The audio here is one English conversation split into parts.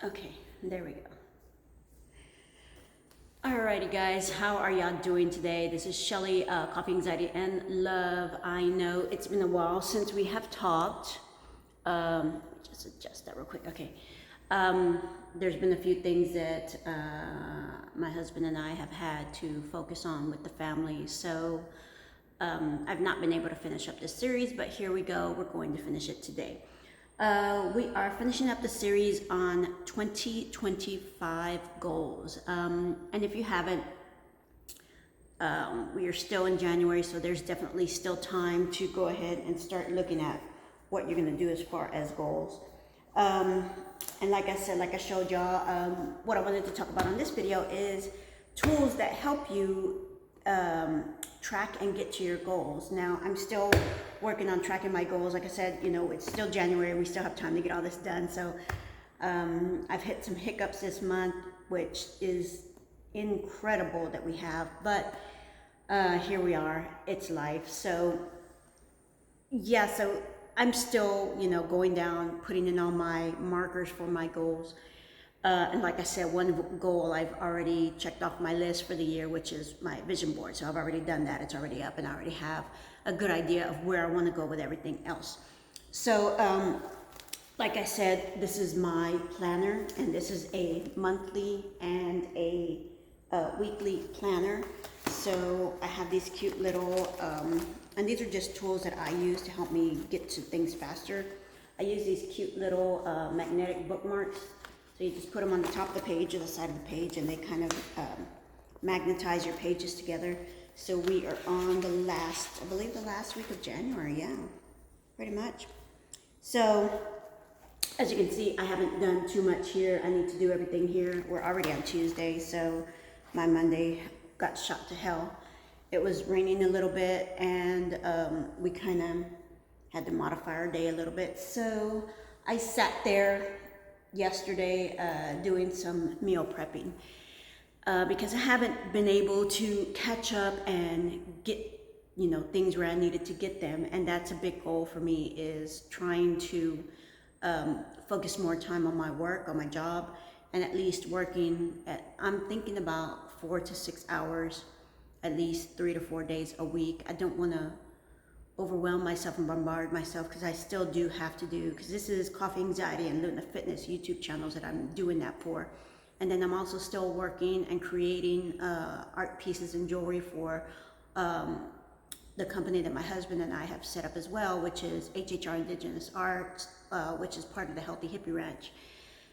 Okay, there we go. Alrighty guys, how are y'all doing today? This is Shelly, Coffee Anxiety and Love. I know it's been a while since we have talked. Just adjust that real quick. Okay. There's been a few things that my husband and I have had to focus on with the family. So I've not been able to finish up this series, but here we go. We're going to finish it today. We are finishing up the series on 2025 goals. And if you haven't, we are still in January, so there's definitely still time to go ahead and start looking at what you're going to do as far as goals. And like I said, like I showed y'all, what I wanted to talk about on this video is tools that help you track and get to your goals. Now, I'm still working on tracking my goals. Like I said, you know, it's still January. We still have time to get all this done. So I've hit some hiccups this month, which is incredible that we have. But here we are. It's life. So yeah, so I'm still, you know, going down, putting in all my markers for my goals. And like I said, one goal I've already checked off my list for the year, which is my vision board. So I've already done that. It's already up and I already have a good idea of where I want to go with everything else. So like I said, this is my planner, and this is a monthly and a weekly planner. So I have these cute little, and these are just tools that I use to help me get to things faster. I use these cute little magnetic bookmarks. So you just put them on the top of the page or the side of the page, and they kind of magnetize your pages together. So we are on the last, I believe the last week of January, yeah, pretty much. So as you can see, I haven't done too much here. I need to do everything here. We're already on Tuesday, so my Monday got shot to hell. It was raining a little bit, and we kind of had to modify our day a little bit. So I sat there yesterday doing some meal prepping because I haven't been able to catch up and get, you know, things where I needed to get them. And that's a big goal for me, is trying to focus more time on my work, on my job, and at least working at, I'm thinking about 4 to 6 hours, at least 3 to 4 days a week. I don't want to overwhelm myself and bombard myself, because I still do have to do, because this is Coffee Anxiety and Luna Fitness YouTube channels that I'm doing that for. And then I'm also still working and creating art pieces and jewelry for the company that my husband and I have set up as well, which is HHR Indigenous Arts, which is part of the Healthy Hippie Ranch.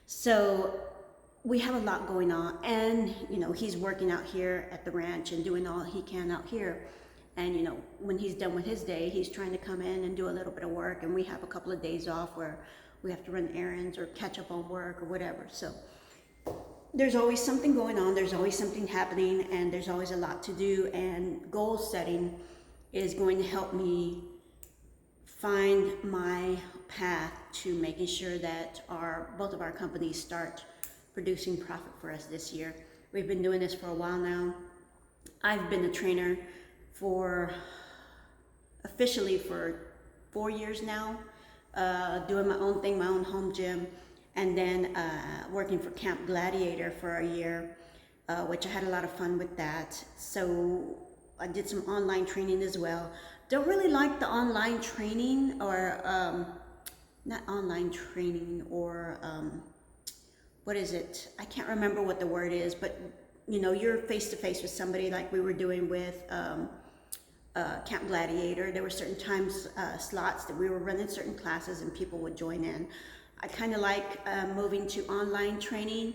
So we have a lot going on, and you know, he's working out here at the ranch and doing all he can out here. And you know, when he's done with his day, he's trying to come in and do a little bit of work, and we have a couple of days off where we have to run errands or catch up on work or whatever. So there's always something going on, there's always something happening, and there's always a lot to do. And goal setting is going to help me find my path to making sure that both of our companies start producing profit for us this year. We've been doing this for a while now. I've been a trainer officially for 4 years now, doing my own thing, my own home gym, and then working for Camp Gladiator for a year, which I had a lot of fun with that. So I did some online training as well. Don't really like the online training, or not online training, or what is it? I can't remember what the word is, but you know, you're face to face with somebody, like we were doing with Camp Gladiator. There were certain times, slots that we were running certain classes and people would join in. I kind of like moving to online training,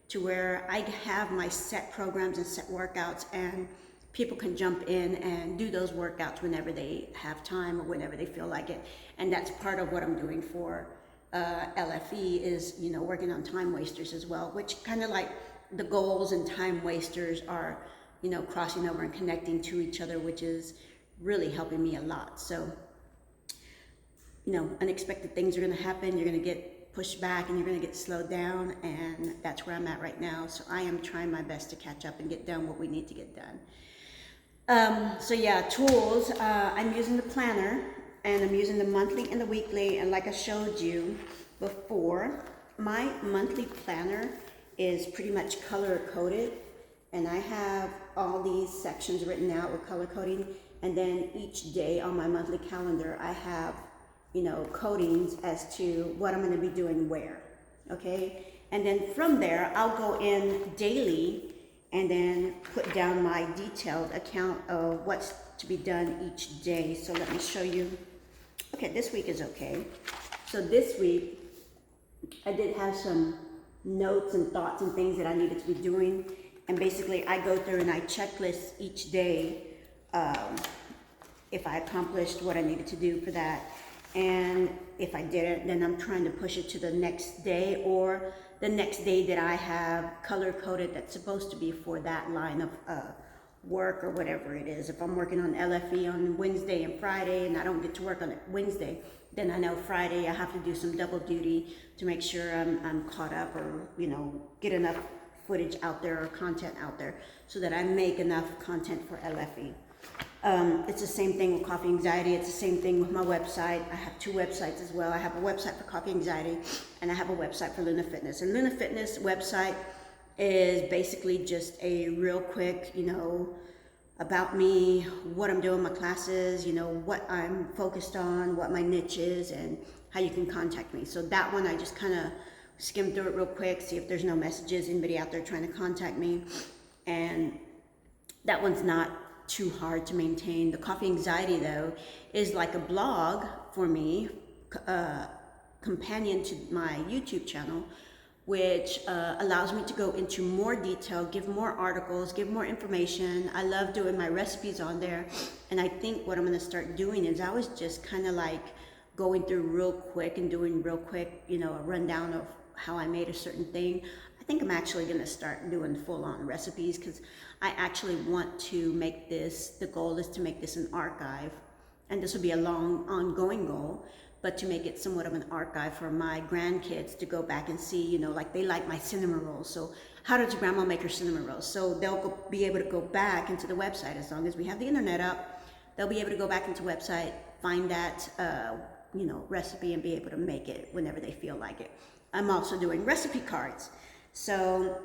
to where I have my set programs and set workouts, and people can jump in and do those workouts whenever they have time or whenever they feel like it. And that's part of what I'm doing for LFE, is, you know, working on time wasters as well, which kind of like the goals and time wasters are, you know, crossing over and connecting to each other, which is really helping me a lot. So, you know, unexpected things are going to happen. You're going to get pushed back and you're going to get slowed down, and that's where I'm at right now. So I am trying my best to catch up and get done what we need to get done. So yeah, tools, I'm using the planner, and I'm using the monthly and the weekly, and like I showed you before, my monthly planner is pretty much color coded, and I have all these sections written out with color coding, and then each day on my monthly calendar I have, you know, codings as to what I'm going to be doing where, okay? And then from there I'll go in daily and then put down my detailed account of what's to be done each day. So let me show you. Okay, this week is okay. So this week I did have some notes and thoughts and things that I needed to be doing, and basically I go through and I checklist each day if I accomplished what I needed to do for that, and if I didn't, then I'm trying to push it to the next day or the next day that I have color coded that's supposed to be for that line of work or whatever it is. If I'm working on LFE on Wednesday and Friday and I don't get to work on it Wednesday, then I know Friday I have to do some double duty to make sure I'm caught up, or, you know, get enough footage out there or content out there so that I make enough content for LFE. It's the same thing with Coffee Anxiety. It's the same thing with my website. I have two websites as well. I have a website for Coffee Anxiety and I have a website for Luna Fitness. And Luna Fitness website is basically just a real quick, you know, about me, what I'm doing, my classes, you know, what I'm focused on, what my niche is, and how you can contact me. So that one I just kind of skim through it real quick, see if there's no messages, anybody out there trying to contact me. And that one's not too hard to maintain. The Coffee Anxiety, though, is like a blog for me, companion to my YouTube channel, which allows me to go into more detail, give more articles, give more information. I love doing my recipes on there. And I think what I'm going to start doing is I was just kind of like going through real quick and doing real quick, you know, a rundown of how I made a certain thing. I think I'm actually going to start doing full-on recipes, because I actually want to make this, the goal is to make this an archive. And this will be a long ongoing goal, but to make it somewhat of an archive for my grandkids to go back and see, you know, like they like my cinnamon rolls. So how did your grandma make her cinnamon rolls? So they'll be able to go back into the website. As long as we have the internet up, they'll be able to go back into the website, find that, you know, recipe and be able to make it whenever they feel like it. I'm also doing recipe cards. So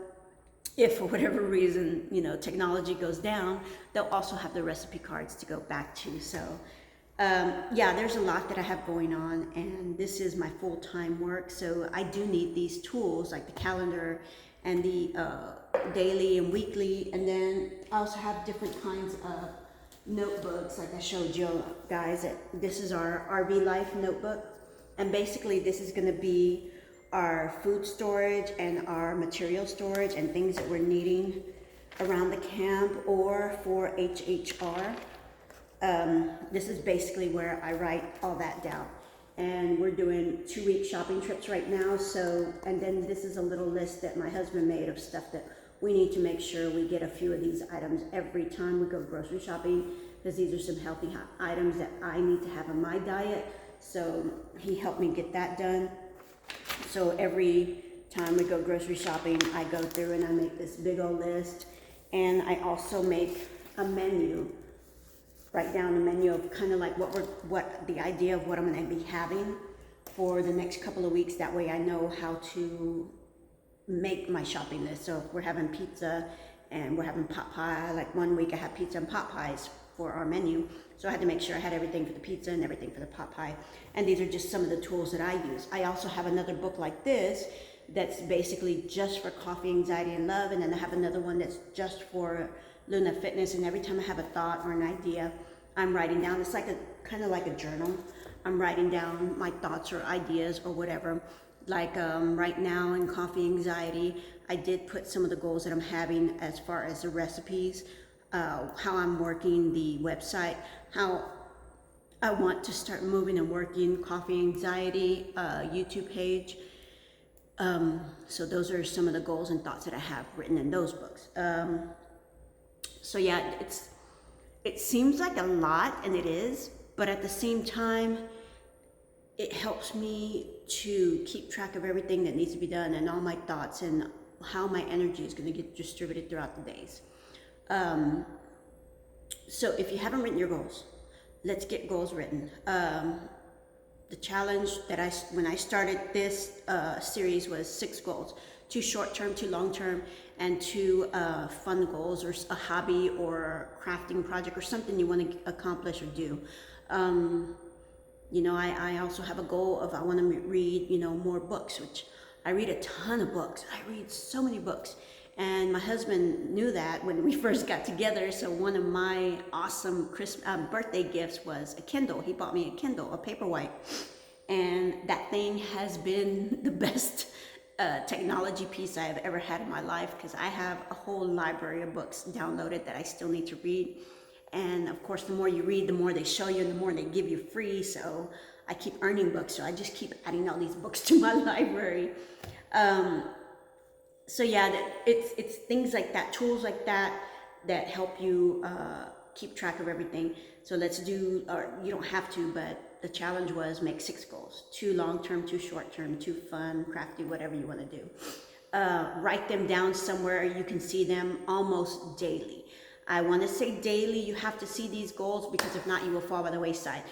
if for whatever reason, you know, technology goes down, they'll also have the recipe cards to go back to. So yeah, there's a lot that I have going on, and this is my full-time work, so I do need these tools like the calendar and the daily and weekly. And then I also have different kinds of notebooks, like I showed you guys. This is our RV Life notebook, and basically this is going to be our food storage and our material storage and things that we're needing around the camp or for HHR. This is basically where I write all that down. And we're doing 2-week shopping trips right now. So, and then this is a little list that my husband made of stuff that we need to make sure we get a few of these items every time we go grocery shopping, because these are some healthy items that I need to have in my diet. So he helped me get that done. So every time we go grocery shopping, I go through and I make this big old list. And I also make a menu, write down a menu of kind of like what the idea of what I'm going to be having for the next couple of weeks. That way I know how to make my shopping list. So if we're having pizza and we're having pot pie, like one week I had pizza and pot pies for our menu. So I had to make sure I had everything for the pizza and everything for the pot pie. And these are just some of the tools that I use. I also have another book like this that's basically just for Coffee Anxiety and Love. And then I have another one that's just for Luna Fitness. And every time I have a thought or an idea, I'm writing down. It's like kind of like a journal. I'm writing down my thoughts or ideas or whatever. Like right now in Coffee Anxiety, I did put some of the goals that I'm having as far as the recipes, how I'm working the website, how I want to start moving and working Coffee Anxiety YouTube page. So those are some of the goals and thoughts that I have written in those books. So yeah, it seems like a lot, and it is, but at the same time, it helps me to keep track of everything that needs to be done and all my thoughts and how my energy is going to get distributed throughout the days. So if you haven't written your goals, let's get goals written. the challenge that when I started this series was 6 goals, 2 short-term, 2 long-term, and 2 fun goals, or a hobby or crafting project or something you want to accomplish or do. You know, I also have a goal of I want to read, you know, more books, which I read a ton of books. I read so many books. And my husband knew that when we first got together. So one of my awesome birthday gifts was a Kindle. He bought me a Kindle, a Paperwhite. And that thing has been the best technology piece I've ever had in my life, because I have a whole library of books downloaded that I still need to read. And of course, the more you read, the more they show you and the more they give you free. So I keep earning books. So I just keep adding all these books to my library. So yeah, it's things like that, tools like that, that help you keep track of everything. So let's do, or you don't have to, but the challenge was make 6 goals, 2 long-term, 2 short-term, 2 fun, crafty, whatever you want to do. Write them down somewhere you can see them almost daily. I want to say daily. You have to see these goals, because if not, you will fall by the wayside.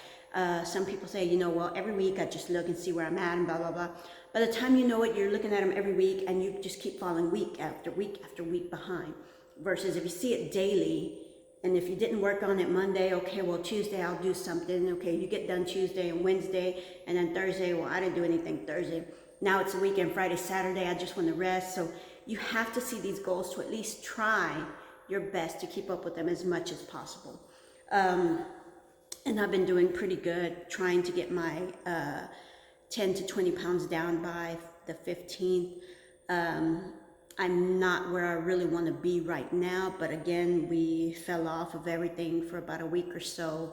Some people say, you know, well, every week I just look and see where I'm at and blah, blah, blah. By the time you know it, you're looking at them every week and you just keep falling week after week after week behind. Versus if you see it daily, and if you didn't work on it Monday, okay, well, Tuesday I'll do something. Okay, you get done Tuesday and Wednesday, and then Thursday, well, I didn't do anything Thursday. Now it's the weekend, Friday, Saturday, I just want to rest. So you have to see these goals to at least try your best to keep up with them as much as possible. And I've been doing pretty good, trying to get my 10 to 20 pounds down by the 15th. I'm not where I really want to be right now, but again, we fell off of everything for about a week or so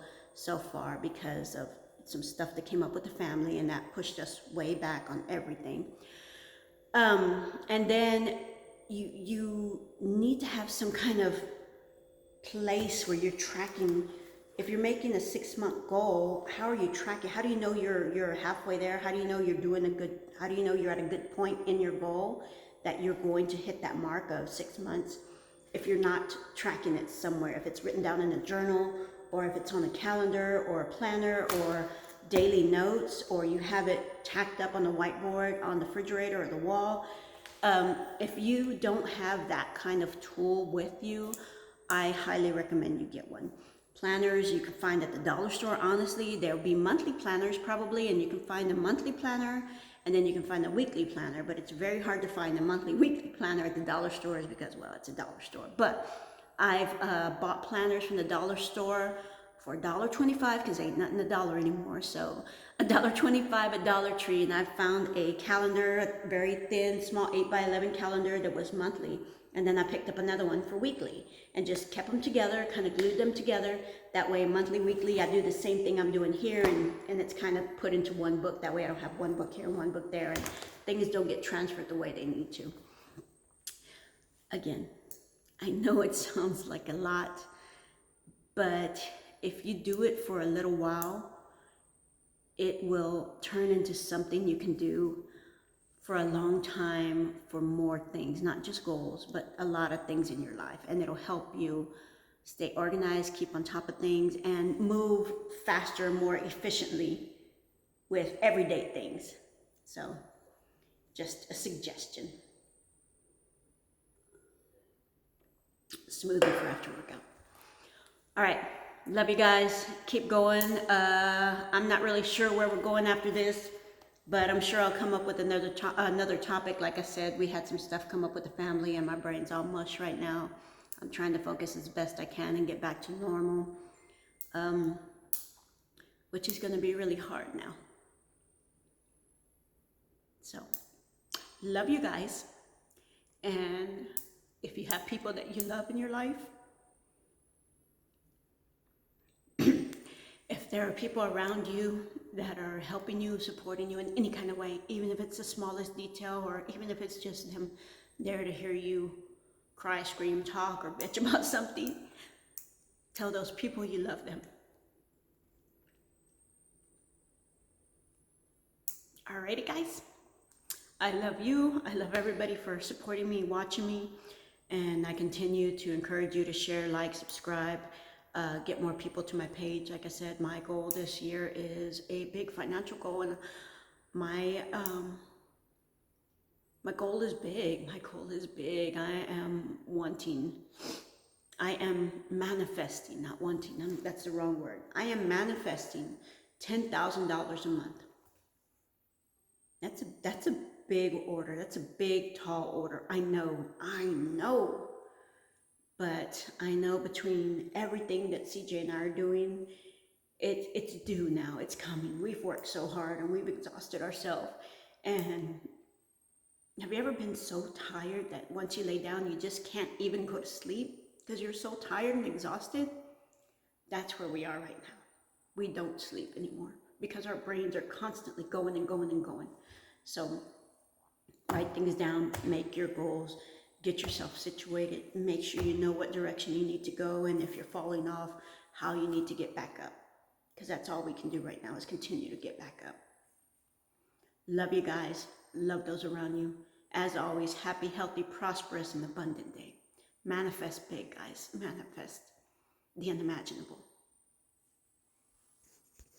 far, because of some stuff that came up with the family, and that pushed us way back on everything. And then you need to have some kind of place where you're tracking. If you're making a 6-month goal, how are you tracking? How do you know you're halfway there? How do you know you're doing how do you know you're at a good point in your goal, that you're going to hit that mark of 6 months? If you're not tracking it somewhere, if it's written down in a journal, or if it's on a calendar or a planner or daily notes, or you have it tacked up on the whiteboard, on the refrigerator or the wall. If you don't have that kind of tool with you, I highly recommend you get one. Planners you can find at the dollar store. Honestly, there will be monthly planners probably, and you can find a monthly planner, and then you can find a weekly planner, but it's very hard to find a monthly, weekly planner at the dollar stores because, well, it's a dollar store. But I've bought planners from the dollar store for $1.25, because ain't nothing $1 anymore. So $1.25 at Dollar Tree, and I found a calendar, a very thin, small 8x11 calendar that was monthly. And then I picked up another one for weekly, and just kept them together, kind of glued them together. That way, monthly, weekly, I do the same thing I'm doing here, and it's kind of put into one book. That way I don't have one book here and one book there, and things don't get transferred the way they need to. Again, I know it sounds like a lot, but if you do it for a little while, it will turn into something you can do for a long time, for more things, not just goals, but a lot of things in your life. And it'll help you stay organized, keep on top of things, and move faster, more efficiently with everyday things. So just a suggestion. Smoothie for after workout. All right, love you guys. Keep going. I'm not really sure where we're going after this, but I'm sure I'll come up with another topic. Like I said, we had some stuff come up with the family, and my brain's all mush right now. I'm trying to focus as best I can and get back to normal, which is going to be really hard now. So, love you guys. And if you have people that you love in your life, if there are people around you that are helping you, supporting you in any kind of way, even if it's the smallest detail, or even if it's just them there to hear you cry, scream, talk, or bitch about something, tell those people you love them. Alrighty, guys. I love you. I love everybody for supporting me, watching me, and I continue to encourage you to share, like, subscribe. get more people to my page. Like I said, my goal this year is a big financial goal, and my my goal is big. My goal is big. I am manifesting, not wanting. That's the wrong word. I am manifesting $10,000 a month. That's a big order. That's a big, tall order. I know. But I know between everything that CJ and I are doing, it's due now. It's coming. We've worked so hard and we've exhausted ourselves. And have you ever been so tired that once you lay down, you just can't even go to sleep because you're so tired and exhausted? That's where we are right now. We don't sleep anymore because our brains are constantly going and going and going. So write things down, make your goals, get yourself situated, make sure you know what direction you need to go, and if you're falling off, how you need to get back up. Because that's all we can do right now is continue to get back up. Love you guys. Love those around you. As always, happy, healthy, prosperous, and abundant day. Manifest big, guys. Manifest the unimaginable.